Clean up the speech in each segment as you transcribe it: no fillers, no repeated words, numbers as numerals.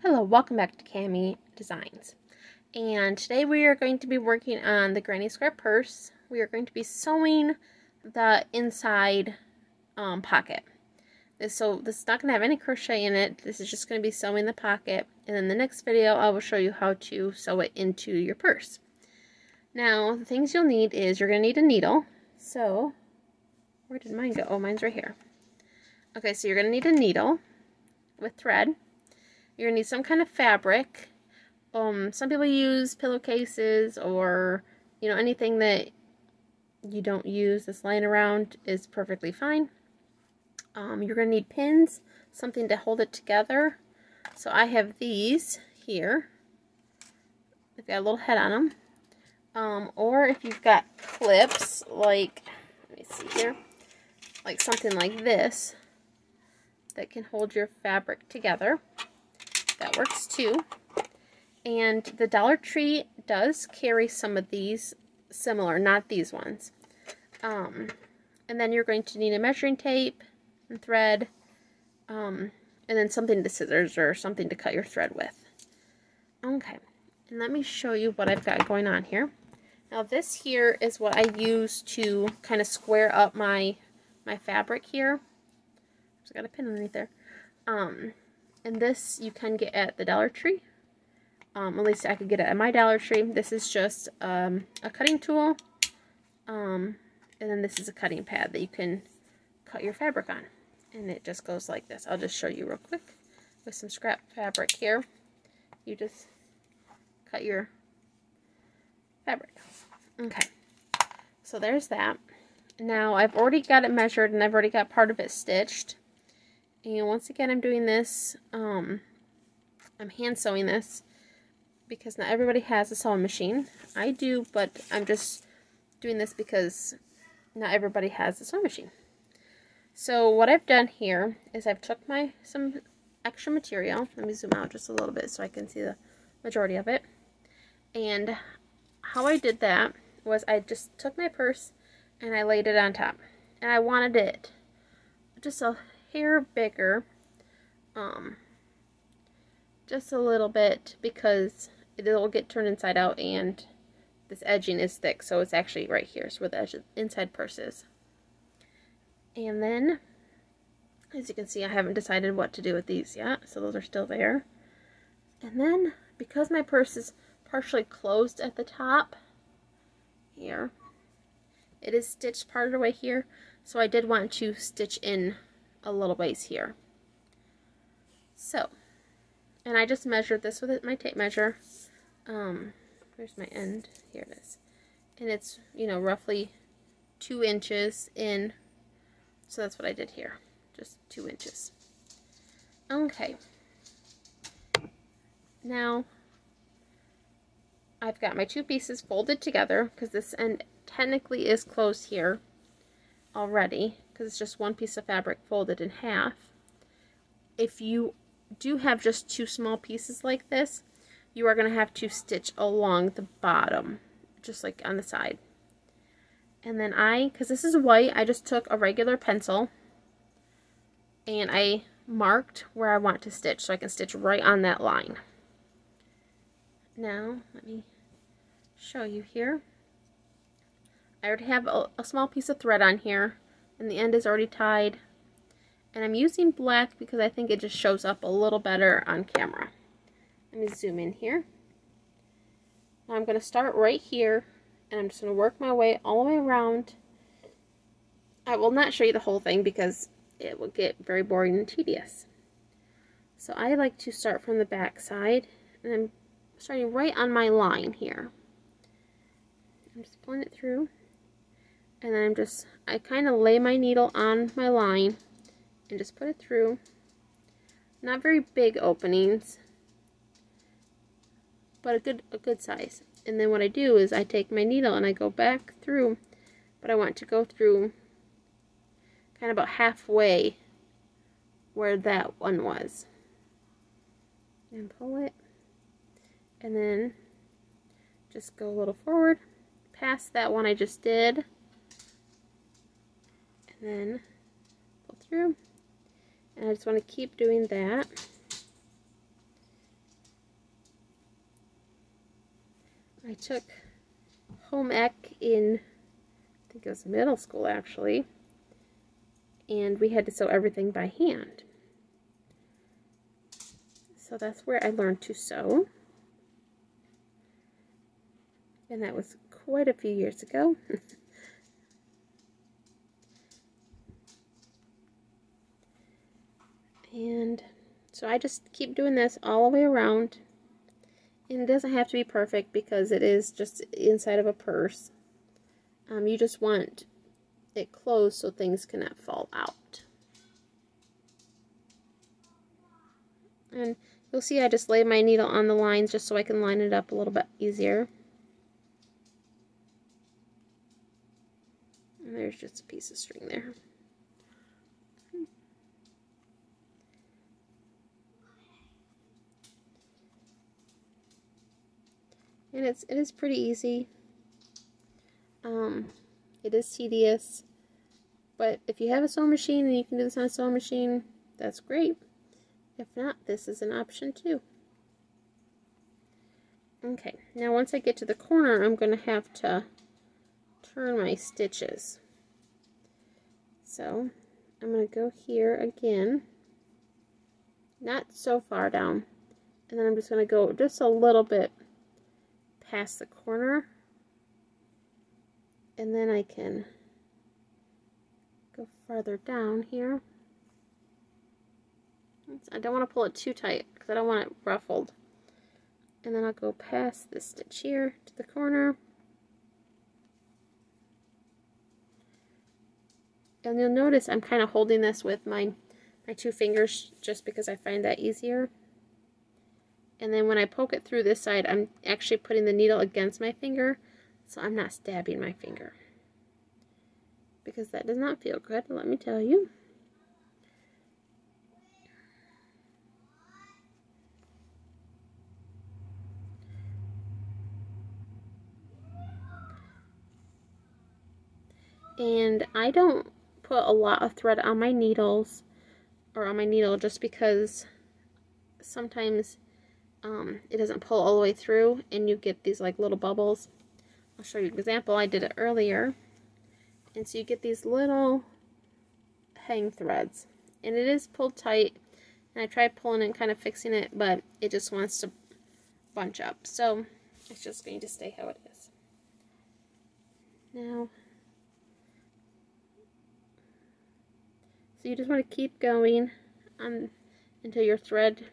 Hello, welcome back to Cami Designs. And today we are going to be working on the Granny Square purse. We are going to be sewing the inside pocket. So this is not going to have any crochet in it. This is just going to be sewing the pocket. And in the next video I will show you how to sew it into your purse. Now the things you'll need is you're going to need a needle. So where did mine go? Oh, mine's right here. Okay, so you're going to need a needle with thread. You're going to need some kind of fabric. Some people use pillowcases or, anything that you don't use that's lying around is perfectly fine. You're going to need pins, something to hold it together. So I have these here. They've got a little head on them. Or if you've got clips, like, let me see here, like something like this that can hold your fabric together. That works too. And the Dollar Tree does carry some of these similar, not these ones. And then you're going to need a measuring tape and thread, and then something to scissors or something to cut your thread with. Okay, and let me show you what I've got going on here. Now this here is what I use to kind of square up my fabric here. I've got a pin underneath there. And this you can get at the Dollar Tree. At least I could get it at my Dollar Tree. This is just a cutting tool. And then this is a cutting pad that you can cut your fabric on. And it just goes like this. I'll just show you real quick with some scrap fabric here. You just cut your fabric. Okay. So there's that. Now I've already got it measured and I've already got part of it stitched. And once again, I'm doing this, I'm hand sewing this because not everybody has a sewing machine. I do, but I'm just doing this because not everybody has a sewing machine. So what I've done here is I've took some extra material. Let me zoom out just a little bit so I can see the majority of it. And how I did that was I just took my purse and I laid it on top. And I wanted it just a hair bigger, just a little bit, because it'll get turned inside out and this edging is thick, so it's actually right here, so where the edge, inside purse is. And then, as you can see, I haven't decided what to do with these yet, so those are still there. And then, because my purse is partially closed at the top, here, it is stitched part of the way here, so I did want to stitch in a little ways here. So, and I just measured this with my tape measure. Where's my end? Here it is. And it's, roughly 2 inches in. So that's what I did here. Just 2 inches. Okay. Now, I've got my 2 pieces folded together because this end technically is closed here already, because it's just one piece of fabric folded in half. If you do have just 2 small pieces like this, you are going to have to stitch along the bottom, just like on the side. And then because this is white, I just took a regular pencil and I marked where I want to stitch so I can stitch right on that line. Now, let me show you here. I already have a small piece of thread on here, and the end is already tied. And I'm using black because I think it just shows up a little better on camera. Let me zoom in here. Now I'm going to start right here, and I'm just going to work my way all the way around. I will not show you the whole thing because it will get very boring and tedious. So I like to start from the back side, and I'm starting right on my line here. I'm just pulling it through. And then I kind of lay my needle on my line and just put it through. Not very big openings, but a good size. And then what I do is I take my needle and I go back through, but I want to go through kind of about halfway where that one was. And pull it. And then just go a little forward, past that one I just did. Then pull through, and I just want to keep doing that. I took home ec in, I think it was middle school actually, and we had to sew everything by hand. So that's where I learned to sew. And that was quite a few years ago. And so I just keep doing this all the way around. And it doesn't have to be perfect because it is just inside of a purse. You just want it closed so things cannot fall out. And you'll see I just lay my needle on the lines just so I can line it up a little bit easier. And there's just a piece of string there. And it is pretty easy. It is tedious, but if you have a sewing machine and you can do this on a sewing machine, that's great. If not, this is an option too. Okay, now once I get to the corner, I'm going to have to turn my stitches. So I'm going to go here again, not so far down, and then I'm just going to go just a little bit past the corner, and then I can go farther down here. I don't want to pull it too tight because I don't want it ruffled. And then I'll go past this stitch here to the corner. And you'll notice I'm kind of holding this with my two fingers just because I find that easier. And then when I poke it through this side, I'm actually putting the needle against my finger, so I'm not stabbing my finger. Because that does not feel good, let me tell you. And I don't put a lot of thread on my needles, or on my needle, just because sometimes it doesn't pull all the way through and you get these like little bubbles. I'll show you an example. I did it earlier. And so you get these little hang threads. And it is pulled tight. And I tried pulling it and kind of fixing it, but it just wants to bunch up. So it's just going to stay how it is. Now, so you just want to keep going until your thread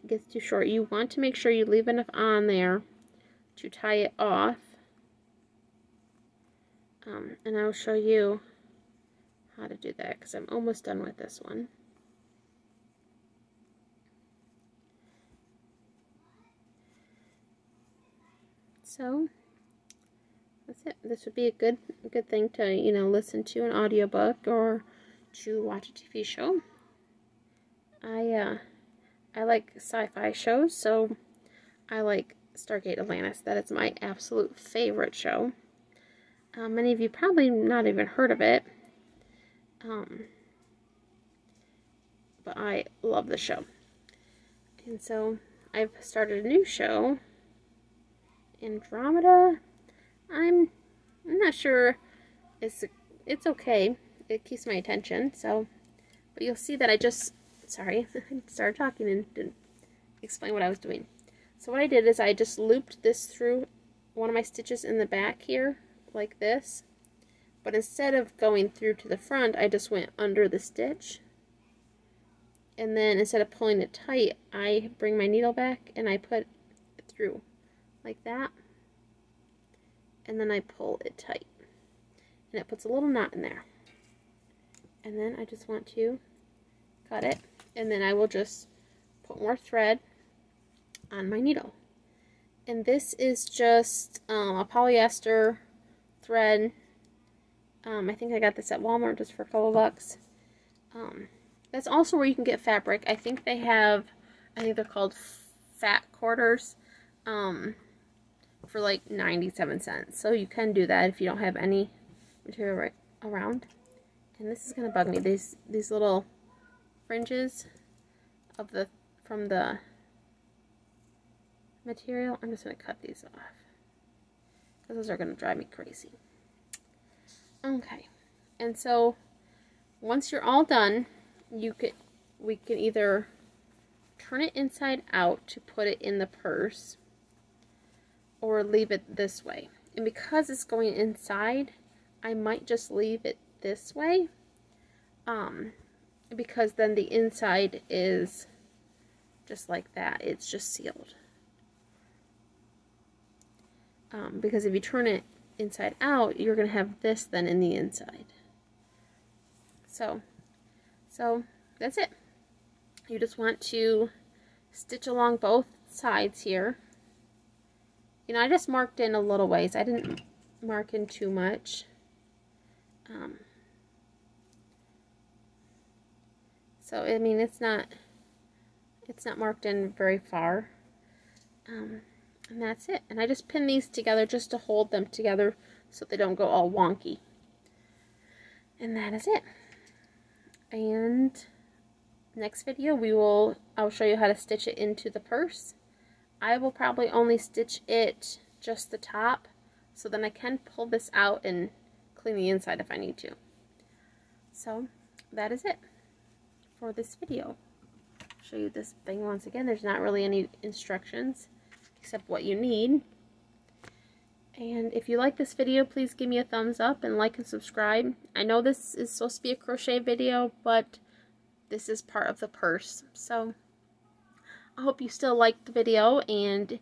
gets too short. You want to make sure you leave enough on there to tie it off. And I'll show you how to do that because I'm almost done with this one. So that's it. This would be a good thing to, you know, listen to an audiobook or to watch a TV show. I like sci-fi shows, so I like Stargate Atlantis. That is my absolute favorite show. Many of you probably not even heard of it, but I love the show. And so I've started a new show, Andromeda. I'm not sure. It's okay. It keeps my attention. So, but you'll see that I just I started talking and didn't explain what I was doing. So what I did is I just looped this through one of my stitches in the back here, like this. But instead of going through to the front, I just went under the stitch. And then instead of pulling it tight, I bring my needle back and I put it through like that. And then I pull it tight. And it puts a little knot in there. And then I just want to cut it. And then I will just put more thread on my needle. And this is just a polyester thread. I think I got this at Walmart just for a couple bucks. That's also where you can get fabric. I think they're called fat quarters, for like 97 cents. So you can do that if you don't have any material right around. And this is gonna bug me. These little fringes from the material. I'm just going to cut these off, because those are going to drive me crazy. Okay, and so once you're all done, we can either turn it inside out to put it in the purse, or leave it this way. And because it's going inside, I might just leave it this way, because then the inside is just like that. It's just sealed. Because if you turn it inside out, you're going to have this then in the inside. So that's it. You just want to stitch along both sides here. You know, I just marked in a little ways. I didn't mark in too much. So I mean, it's not marked in very far. And that's it. And I just pin these together just to hold them together so they don't go all wonky. And that is it. And next video I'll show you how to stitch it into the purse. I will probably only stitch it just the top, so then I can pull this out and clean the inside if I need to. So that is it for this video. I'll show you this thing once again. There's not really any instructions except what you need. And if you like this video, please give me a thumbs up and like and subscribe. I know this is supposed to be a crochet video, but this is part of the purse. So I hope you still like the video, and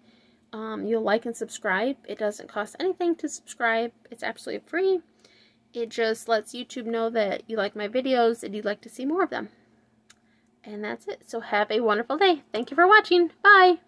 you'll like and subscribe. It doesn't cost anything to subscribe. It's absolutely free. It just lets YouTube know that you like my videos and you'd like to see more of them. And that's it. So have a wonderful day. Thank you for watching. Bye.